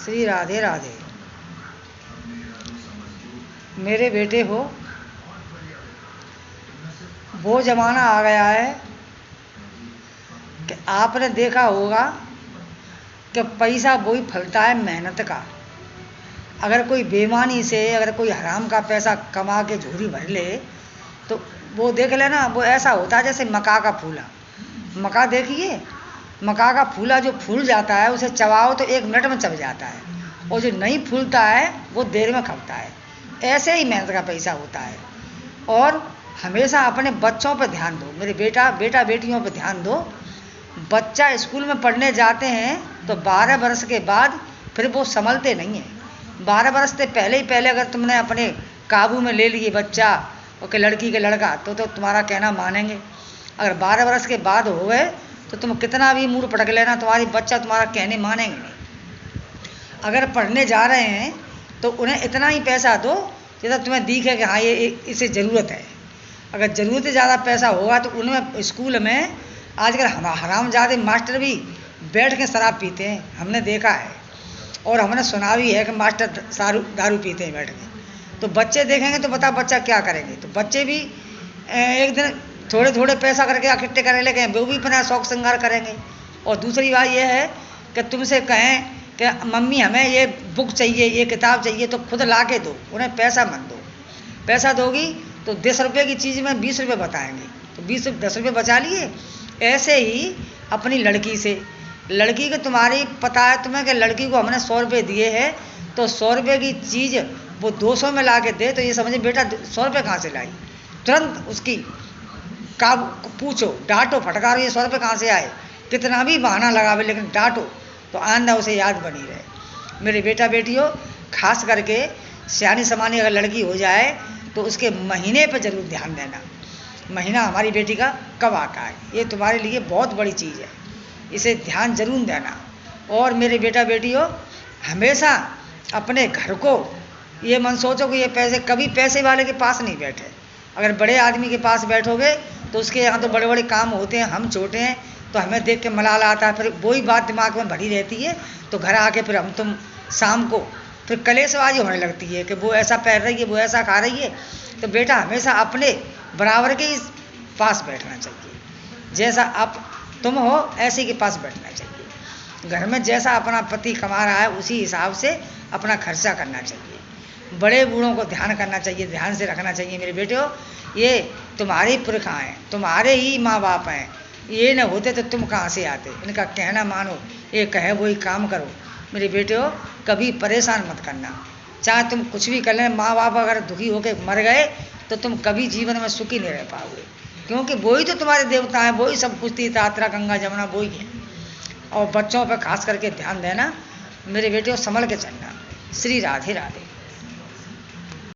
श्री राधे राधे। मेरे बेटे हो, वो ज़माना आ गया है कि आपने देखा होगा कि पैसा वही फलता है मेहनत का। अगर कोई बेईमानी से अगर कोई हराम का पैसा कमा के झोली भर ले तो वो देख लेना, वो ऐसा होता है जैसे मका का फूला। मका देखिए, मका का फूला जो फूल जाता है उसे चबाओ तो 1 मिनट में चब जाता है, और जो नहीं फूलता है वो देर में खपता है। ऐसे ही मेहनत का पैसा होता है। और हमेशा अपने बच्चों पर ध्यान दो, मेरे बेटा बेटियों पर ध्यान दो। बच्चा स्कूल में पढ़ने जाते हैं तो 12 वर्ष के बाद फिर वो संभलते नहीं हैं। 12 वर्ष से पहले ही पहले अगर तुमने अपने काबू में ले लिए बच्चा और के लड़की के लड़का तो तुम्हारा कहना मानेंगे। अगर 12 वर्ष के बाद हो गए तो तुम कितना भी मुंह पटक लेना, तुम्हारी बच्चा तुम्हारा कहने मानेंगे नहीं। अगर पढ़ने जा रहे हैं तो उन्हें इतना ही पैसा दो जैसा तुम्हें दिखे कि हाँ ये इसे ज़रूरत है। अगर ज़रूरत से ज़्यादा पैसा होगा तो उनमें स्कूल में आजकल हरामजादे मास्टर भी बैठ के शराब पीते हैं, हमने देखा है। और हमने सुना भी है कि मास्टर दारू पीते हैं बैठ के। तो बच्चे देखेंगे तो बता बच्चा क्या करेंगे। तो बच्चे भी एक दिन थोड़े थोड़े पैसा करके इकट्ठे करने लगे, वो भी अपना शौक श्रृंगार करेंगे। और दूसरी बात यह है कि तुमसे कहें कि मम्मी हमें ये बुक चाहिए, ये किताब चाहिए, तो खुद ला के दो, उन्हें पैसा मत दो। पैसा दोगी तो 10 रुपये की चीज़ में 20 रुपये बताएंगे, तो 10 रुपये बचा लिए। ऐसे ही अपनी लड़की से, लड़की को तुम्हारी पता है तुम्हें कि लड़की को हमने 100 रुपये दिए हैं, तो 100 रुपये की चीज़ वो 200 में ला के दे तो ये समझे बेटा 100 रुपये कहाँ से लाई। तुरंत उसकी पूछो, डांटो, फटकारो, ये 100 रुपये कहाँ से आए। कितना भी बहाना लगावे लेकिन डांटो तो आंदा उसे याद बनी रहे। मेरे बेटा बेटियों, खास करके सियानी समानी अगर लड़की हो जाए तो उसके महीने पर जरूर ध्यान देना। महीना हमारी बेटी का कब आता है, ये तुम्हारे लिए बहुत बड़ी चीज़ है, इसे ध्यान जरूर देना। और मेरे बेटा बेटियों, हमेशा अपने घर को ये मन सोचो कि ये पैसे कभी पैसे वाले के पास नहीं बैठे। अगर बड़े आदमी के पास बैठोगे तो उसके यहाँ तो बड़े बड़े काम होते हैं, हम छोटे हैं तो हमें देख के मलाल आता है, फिर वही बात दिमाग में भरी रहती है। तो घर आके फिर हम तुम शाम को फिर कलेशबाजी होने लगती है कि वो ऐसा पहन रही है, वो ऐसा खा रही है। तो बेटा हमेशा अपने बराबर के पास बैठना चाहिए, जैसा आप तुम हो ऐसे के पास बैठना चाहिए। घर में जैसा अपना पति कमा रहा है उसी हिसाब से अपना खर्चा करना चाहिए। बड़े बूढ़ों को ध्यान करना चाहिए, ध्यान से रखना चाहिए। मेरे बेटो, ये तुम्हारे पुरखा हैं, तुम्हारे ही माँ बाप हैं, ये न होते तो तुम कहाँ से आते। इनका कहना मानो, ये कहे वही काम करो। मेरे बेटो, कभी परेशान मत करना, चाहे तुम कुछ भी कर लें। माँ बाप अगर दुखी होकर मर गए तो तुम कभी जीवन में सुखी नहीं रह पाओगे, क्योंकि वही तो तुम्हारे देवता हैं, वही सब कुछ तीर्थ यात्रा गंगा जमुना वही है। और बच्चों पर खास करके ध्यान देना मेरे बेटे, संभल के चलना। श्री राधे राधे।